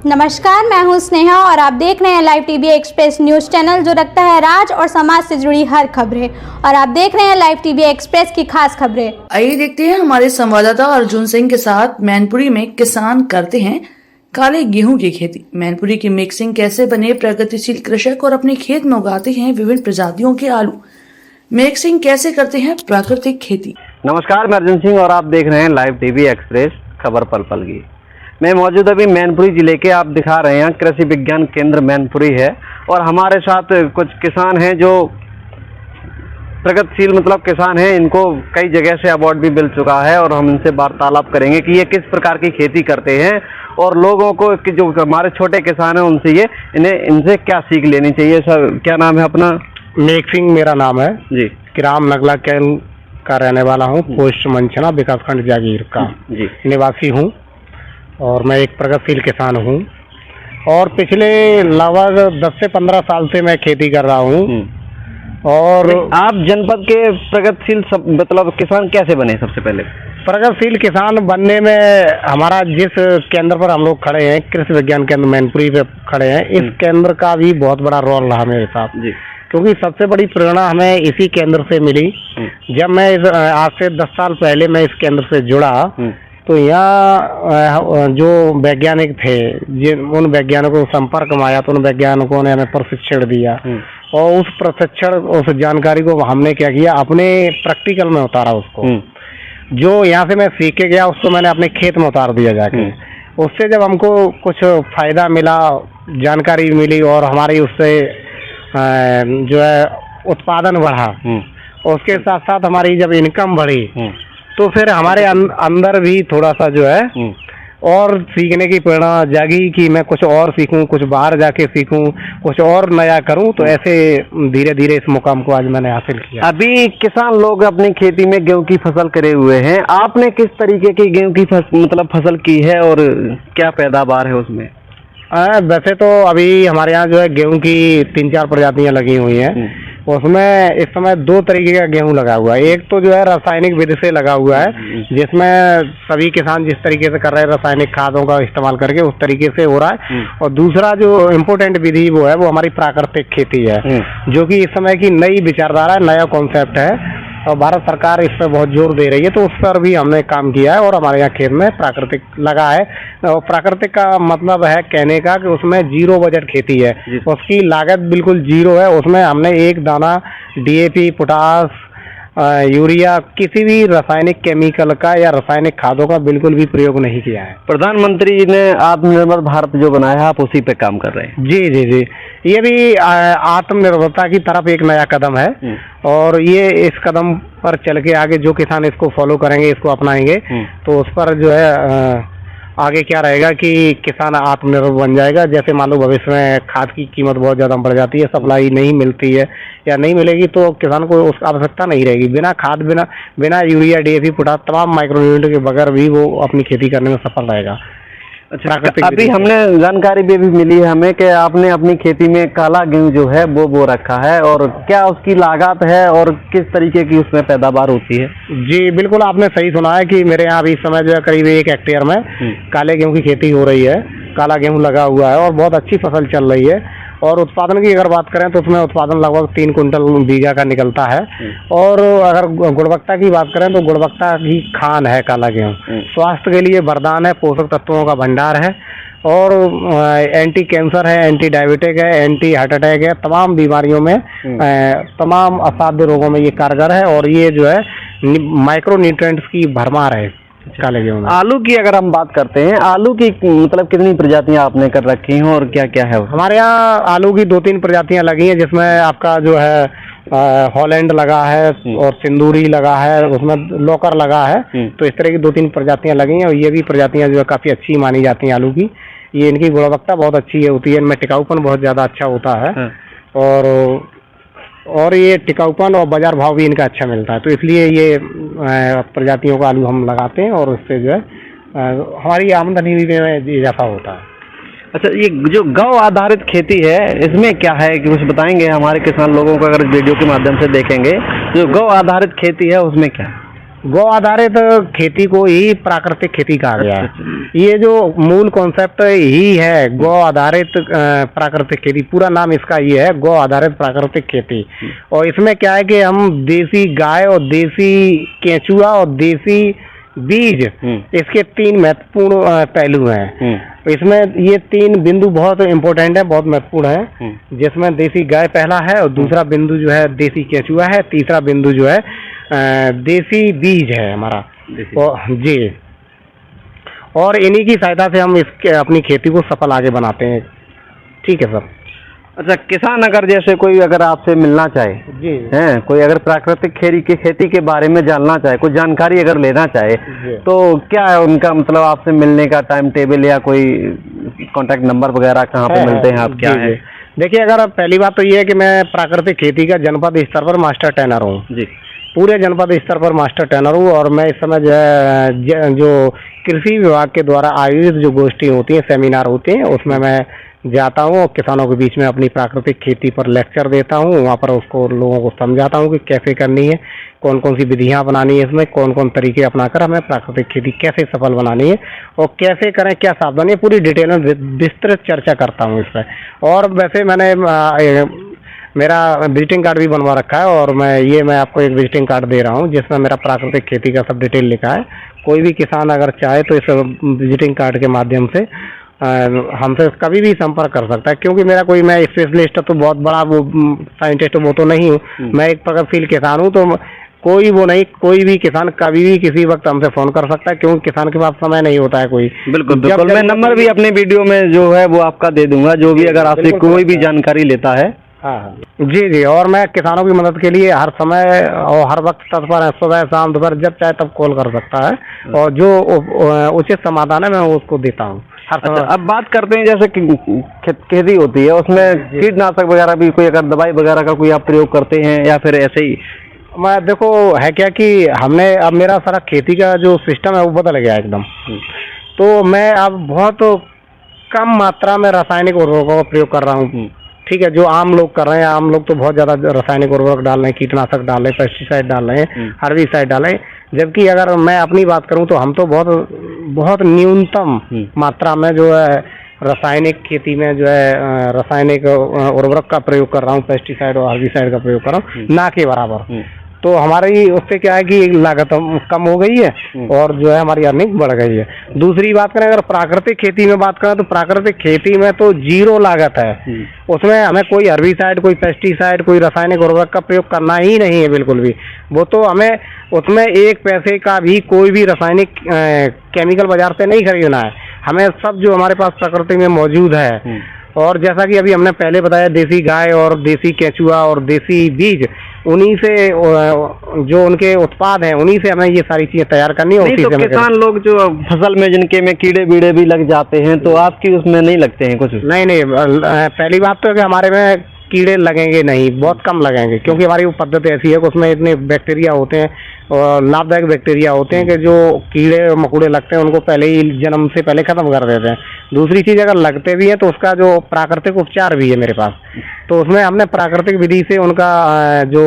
नमस्कार, मैं हूं स्नेहा और आप देख रहे हैं live TV express news channel जो रखता है राज्य और समाज से जुड़ी हर खबरें। और आप देख रहे हैं लाइव टीवी एक्सप्रेस की खास खबरें। आइए देखते हैं हमारे संवाददाता अर्जुन सिंह के साथ। मैनपुरी में किसान करते हैं काले गेहूं की खेती। मैनपुरी की मिक्सिंग कैसे बने प्रगतिशील कृषक और अपने खेत में उगाते हैं विभिन्न प्रजातियों के आलू। मिक्सिंग कैसे करते हैं प्राकृतिक खेती। नमस्कार, मैं अर्जुन सिंह और आप देख रहे हैं लाइव टीवी एक्सप्रेस खबर पल पल की। मैं मौजूद अभी मैनपुरी जिले के, आप दिखा रहे हैं कृषि विज्ञान केंद्र मैनपुरी है और हमारे साथ कुछ किसान हैं जो प्रगतिशील किसान हैं। इनको कई जगह से अवार्ड भी मिल चुका है और हम इनसे वार्तालाप करेंगे कि ये किस प्रकार की खेती करते हैं और लोगों को कि जो हमारे छोटे किसान हैं उनसे इनसे क्या सीख लेनी चाहिए। सर, क्या नाम है अपना? नेक सिंह मेरा नाम है जी। किराम नगला कैल का रहने वाला हूँ, पोस्ट मंचना, विकासखंड जागीर का जी निवासी हूँ और मैं एक प्रगतिशील किसान हूँ और पिछले लगभग 10 से 15 साल से मैं खेती कर रहा हूँ। और आप जनपद के प्रगतिशील किसान कैसे बने? सबसे पहले प्रगतिशील किसान बनने में हमारा जिस केंद्र पर हम लोग खड़े हैं, कृषि विज्ञान केंद्र मैनपुरी पे खड़े हैं, इस केंद्र का भी बहुत बड़ा रोल रहा मेरे साथ जी। क्योंकि सबसे बड़ी प्रेरणा हमें इसी केंद्र से मिली। जब मैं आज से 10 साल पहले मैं इस केंद्र से जुड़ा तो यहाँ जो वैज्ञानिक थे, उन वैज्ञानिकों को संपर्क में आया तो उन वैज्ञानिकों ने हमें प्रशिक्षण दिया और उस जानकारी को हमने क्या किया, अपने प्रैक्टिकल में उतारा उसको। जो यहाँ से मैं सीख के गया उसको मैंने अपने खेत में उतार दिया जाके। उससे जब हमको कुछ फायदा मिला, जानकारी मिली और हमारी उससे जो है उत्पादन बढ़ा, उसके साथ साथ हमारी जब इनकम बढ़ी तो फिर हमारे अंदर भी थोड़ा सा जो है और सीखने की प्रेरणा जागी कि मैं कुछ और सीखूं, कुछ बाहर जाके सीखूं, कुछ और नया करूं। तो ऐसे धीरे धीरे इस मुकाम को आज मैंने हासिल किया। अभी किसान लोग अपनी खेती में गेहूं की फसल करे हुए हैं। आपने किस तरीके की गेहूं की फसल की है और क्या पैदावार है उसमें? वैसे तो अभी हमारे यहाँ जो है गेहूं की 3-4 प्रजातियां लगी हुई हैं। उसमें इस समय 2 तरीके का गेहूं लगा हुआ है। एक तो जो है रासायनिक विधि से लगा हुआ है, जिसमें सभी किसान जिस तरीके से कर रहे हैं रासायनिक खादों का इस्तेमाल करके उस तरीके से हो रहा है। और दूसरा जो इम्पोर्टेंट विधि वो हमारी प्राकृतिक खेती है, जो कि इस समय की नई विचारधारा है, नया कॉन्सेप्ट है और भारत सरकार इस पर बहुत जोर दे रही है। तो उस पर भी हमने काम किया है और हमारे यहाँ खेत में प्राकृतिक लगा है। और प्राकृतिक का मतलब है कहने का कि उसमें 0 बजट खेती है, उसकी लागत बिल्कुल 0 है। उसमें हमने एक दाना DAP, पोटास, यूरिया, किसी भी रासायनिक केमिकल का या रासायनिक खादों का बिल्कुल भी प्रयोग नहीं किया है। प्रधानमंत्री ने आत्मनिर्भर भारत जो बनाया है, आप उसी पे काम कर रहे हैं? जी जी जी, ये भी आत्मनिर्भरता की तरफ एक नया कदम है और ये इस कदम पर चल के आगे जो किसान इसको फॉलो करेंगे, इसको अपनाएंगे तो उस पर जो है आगे क्या रहेगा कि किसान आत्मनिर्भर बन जाएगा। जैसे मान लो भविष्य में खाद की कीमत बहुत ज़्यादा बढ़ जाती है, सप्लाई नहीं मिलती है या नहीं मिलेगी तो किसान को उसकी आवश्यकता नहीं रहेगी। बिना खाद, बिना यूरिया, DAP, पोटास, तमाम माइक्रोन्यूट्रिएंट के बगैर भी वो अपनी खेती करने में सफल रहेगा। अच्छा, अभी हमने जानकारी भी मिली है हमें कि आपने अपनी खेती में काला गेहूं जो है वो बो रखा है और क्या उसकी लागत है और किस तरीके की उसमें पैदावार होती है? जी बिल्कुल, आपने सही सुना है कि मेरे यहाँ अभी इस समय जो है करीब 1 हेक्टेयर में काले गेहूं की खेती हो रही है। काला गेहूं लगा हुआ है और बहुत अच्छी फसल चल रही है। और उत्पादन की अगर बात करें तो उसमें उत्पादन लगभग 3 कुंटल बीघा का निकलता है। और अगर गुणवत्ता की बात करें तो गुणवत्ता की खान है काला गेहूं। स्वास्थ्य के लिए वरदान है, पोषक तत्वों का भंडार है और एंटी कैंसर है, एंटी डायबिटिक है, एंटी हार्ट अटैक है, तमाम बीमारियों में, तमाम असाध्य रोगों में ये कारगर है। और ये जो है माइक्रो न्यूट्रिएंट्स की भरमार है काले गेहूं में। आलू की अगर हम बात करते हैं, आलू की कितनी प्रजातियां आपने कर रखी हैं और क्या क्या है? हमारे यहाँ आलू की 2-3 प्रजातियां लगी हैं, जिसमें आपका जो है हॉलैंड लगा है और सिंदूरी लगा है, उसमें लोकर लगा है। तो इस तरह की 2-3 प्रजातियां लगी हैं और ये भी प्रजातियां जो है काफ़ी अच्छी मानी जाती हैं आलू की। ये इनकी गुणवत्ता बहुत अच्छी होती है, इनमें टिकाऊपन बहुत ज़्यादा अच्छा होता है और ये टिकाऊपन और बाजार भाव भी इनका अच्छा मिलता है। तो इसलिए ये प्रजातियों का आलू हम लगाते हैं और उससे जो है हमारी आमदनी में इजाफा होता है। अच्छा, ये जो गौ आधारित खेती है इसमें क्या है कि कुछ बताएंगे हमारे किसान लोगों को? अगर वीडियो के माध्यम से देखेंगे जो गौ आधारित खेती है उसमें क्या है? गौ आधारित खेती को ही प्राकृतिक खेती कहा गया है। ये जो मूल कॉन्सेप्ट ही है गौ आधारित प्राकृतिक खेती, पूरा नाम इसका ये है गौ आधारित प्राकृतिक खेती। और इसमें क्या है कि हम देसी गाय और देसी केंचुआ और देसी बीज, इसके 3 महत्वपूर्ण पहलू हैं। इसमें ये 3 बिंदु बहुत इम्पोर्टेंट है, बहुत महत्वपूर्ण है, जिसमें देसी गाय पहला है और दूसरा बिंदु जो है देसी केंचुआ है, तीसरा बिंदु जो है देसी बीज है हमारा जी। और इन्हीं की सहायता से हम अपनी खेती को सफल आगे बनाते हैं। ठीक है सर। अच्छा, किसान अगर जैसे कोई अगर आपसे मिलना चाहे जी हैं, कोई अगर प्राकृतिक खेती के बारे में जानना चाहे, कोई जानकारी अगर लेना चाहे, तो क्या है उनका मतलब आपसे मिलने का टाइम टेबल या कोई कांटेक्ट नंबर वगैरह कहाँ पे मिलते हैं आप, क्या है? देखिए, अगर पहली बात तो ये है कि मैं प्राकृतिक खेती का जनपद स्तर पर मास्टर ट्रेनर हूँ जी। पूरे जनपद स्तर पर मास्टर ट्रेनर हूँ। और मैं इस समय जो कृषि विभाग के द्वारा आयोजित जो गोष्ठी होती हैं, सेमिनार होते हैं, उसमें मैं जाता हूँ और किसानों के बीच में अपनी प्राकृतिक खेती पर लेक्चर देता हूँ। वहाँ पर उसको लोगों को समझाता हूँ कि कैसे करनी है, कौन कौन सी विधियाँ अपनानी है, इसमें कौन कौन तरीके अपनाकर हमें प्राकृतिक खेती कैसे सफल बनानी है और कैसे करें, क्या सावधानी है, पूरी डिटेल में विस्तृत चर्चा करता हूँ इस पर। और वैसे मैंने मेरा विजिटिंग कार्ड भी बनवा रखा है और मैं आपको एक विजिटिंग कार्ड दे रहा हूँ जिसमें मेरा प्राकृतिक खेती का सब डिटेल लिखा है। कोई भी किसान अगर चाहे तो इस विजिटिंग कार्ड के माध्यम से हमसे कभी भी संपर्क कर सकता है, क्योंकि मैं स्पेशलिस्ट तो बहुत बड़ा वो साइंटिस्ट वो तो नहीं हूँ, मैं एक प्रगतिशील किसान हूँ। तो कोई भी किसान कभी भी किसी वक्त हमसे फोन कर सकता है, क्योंकि किसान के पास समय नहीं होता है कोई। बिल्कुल बिल्कुल, मैं नंबर भी अपने वीडियो में जो है वो आपका दे दूंगा, जो भी अगर आपसे कोई भी जानकारी लेता है। हाँ जी। और मैं किसानों की मदद के लिए हर समय और हर वक्त तत्पर है, सुबह शाम दोपहर जब चाहे तब कॉल कर सकता है और जो उचित समाधान है मैं उसको देता हूँ हर समय। अच्छा, अब बात करते हैं जैसे खेती होती है, उसमें कीटनाशक वगैरह भी कोई अगर दवाई वगैरह का कोई आप प्रयोग करते हैं या फिर ऐसे ही? मैं देखो है क्या कि हमने अब मेरा सारा खेती का जो सिस्टम है वो बदल गया एकदम। तो मैं अब बहुत कम मात्रा में रासायनिक उर्वरकों का प्रयोग कर रहा हूँ। ठीक है, जो आम लोग कर रहे हैं, आम लोग तो बहुत ज्यादा रासायनिक उर्वरक डाल रहे हैं, कीटनाशक डाल रहे हैं, पेस्टिसाइड डाल रहे हैं, हर्बिसाइड डाल रहे हैं। जबकि अगर मैं अपनी बात करूं तो हम तो बहुत न्यूनतम मात्रा में जो है रासायनिक खेती में जो है रासायनिक उर्वरक का प्रयोग कर रहा हूं, पेस्टिसाइड और हर्बिसाइड का प्रयोग कर रहा हूं, ना के बराबर। तो हमारी उससे क्या है कि लागत कम हो गई है और जो है हमारी अर्निंग बढ़ गई है। दूसरी बात करें, अगर प्राकृतिक खेती में बात करें तो प्राकृतिक खेती में तो 0 लागत है। उसमें हमें कोई हर्बिसाइड, कोई पेस्टिसाइड, कोई रासायनिक उर्वरक का प्रयोग करना ही नहीं है बिल्कुल भी। वो तो हमें उसमें 1 पैसे का भी कोई भी रासायनिक केमिकल बाजार से नहीं खरीदना है। हमें सब जो हमारे पास प्रकृति में मौजूद है, और जैसा कि अभी हमने पहले बताया, देसी गाय और देसी केंचुआ और देसी बीज, उन्हीं से जो उनके उत्पाद हैं उन्हीं से हमें ये सारी चीजें तैयार करनी है। तो किसान लोग जो फसल में जिनके में कीड़े बीड़े भी लग जाते हैं, तो आपकी उसमें नहीं लगते हैं कुछ? नहीं, पहली बात तो है कि हमारे में कीड़े लगेंगे नहीं, बहुत कम लगेंगे, क्योंकि हमारी वो पद्धति ऐसी है कि उसमें इतने बैक्टीरिया होते हैं और लाभदायक बैक्टीरिया होते हैं कि जो कीड़े मकोड़े लगते हैं उनको पहले ही जन्म से पहले खत्म कर देते हैं। दूसरी चीज, अगर लगते भी हैं तो उसका जो प्राकृतिक उपचार भी है मेरे पास, तो उसमें हमने प्राकृतिक विधि से उनका जो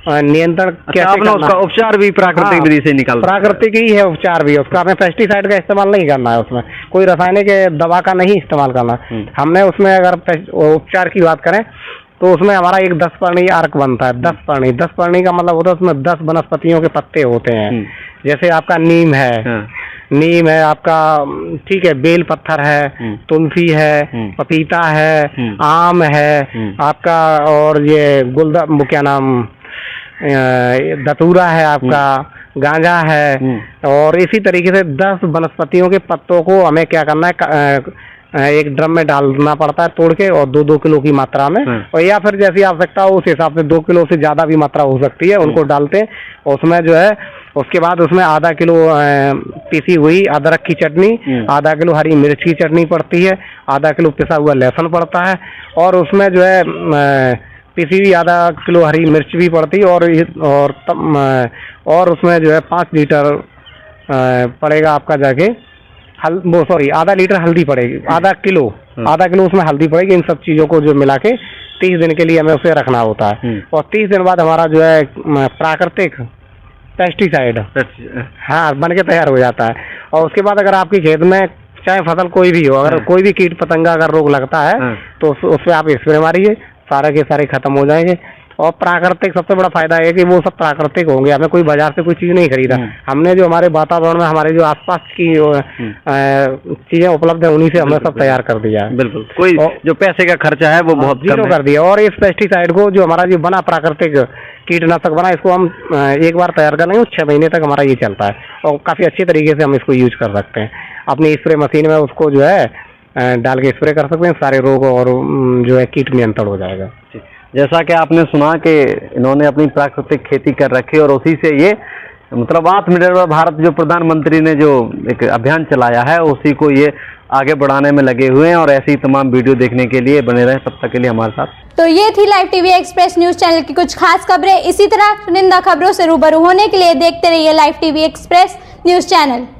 नियंत्रण कैसे करना, उसका उपचार भी प्राकृतिक विधि से निकाल, प्राकृतिक ही है उपचार भी उसका। हमें पेस्टिसाइड का इस्तेमाल नहीं करना है, उसमें कोई रासायनिक दवा का नहीं इस्तेमाल करना। हमने उसमें अगर उपचार की बात करें तो उसमें हमारा एक 10 पर्णी अर्क बनता है। 10 पर्णी का मतलब होता है उसमें 10 वनस्पतियों के पत्ते होते हैं। जैसे आपका नीम है आपका, ठीक है, बेल पत्थर है, तुलसी है, पपीता है, आम है आपका, और ये वो क्या नाम, धतूरा है आपका, गांजा है। और इसी तरीके से 10 वनस्पतियों के पत्तों को हमें क्या करना है, एक ड्रम में डालना पड़ता है तोड़ के, और 2-2 किलो की मात्रा में, और या फिर जैसी आवश्यकता हो उस हिसाब से 2 किलो से ज्यादा भी मात्रा हो सकती है, उनको डालते हैं। उसमें जो है उसके बाद उसमें आधा किलो पिसी हुई अदरक की चटनी, आधा किलो हरी मिर्च की चटनी पड़ती है, आधा किलो पिसा हुआ लहसुन पड़ता है, और उसमें जो है पिसी हुई आधा किलो हरी मिर्च भी पड़ती है, और उसमें जो है 5 लीटर पड़ेगा आपका जाके आधा लीटर हल्दी पड़ेगी, आधा किलो उसमें हल्दी पड़ेगी। इन सब चीजों को जो मिला के 30 दिन के लिए हमें उसे रखना होता है। और 30 दिन बाद हमारा जो है प्राकृतिक पेस्टिसाइड, हाँ, बन के तैयार हो जाता है। और उसके बाद अगर आपके खेत में चाहे फसल कोई भी हो, अगर कोई भी कीट पतंगा अगर रोग लगता है तो उस पे आप स्प्रे मारिए, सारे के सारे खत्म हो जाएंगे। और प्राकृतिक सबसे बड़ा फायदा है कि वो सब प्राकृतिक होंगे, हमें कोई बाजार से कोई चीज नहीं खरीदा, हमने जो हमारे वातावरण में हमारे जो आसपास की चीजें उपलब्ध है उन्हीं से हमने सब तैयार कर दिया है। बिल्कुल, कोई जो पैसे का खर्चा है वो बहुत जीरो कर दिया। और इस पेस्टिसाइड को जो हमारा जो बना प्राकृतिक कीटनाशक बना, इसको हम एक बार तैयार कर लेंगे 6 महीने तक हमारा ये चलता है और काफी अच्छे तरीके से हम इसको यूज कर सकते हैं। अपनी स्प्रे मशीन में उसको जो है डाल के स्प्रे कर सकते हैं, सारे रोग और जो है कीट नियंत्रण हो जाएगा। जैसा कि आपने सुना कि इन्होंने अपनी प्राकृतिक खेती कर रखी और उसी से ये मतलब आत्मनिर्भर भारत जो प्रधानमंत्री ने जो एक अभियान चलाया है उसी को ये आगे बढ़ाने में लगे हुए हैं। और ऐसी तमाम वीडियो देखने के लिए बने रहें, तब तक के लिए हमारे साथ। तो ये थी live TV express news channel की कुछ खास खबरें। इसी तरह चुनिंदा खबरों से रूबरू होने के लिए देखते रहिए live TV express news channel.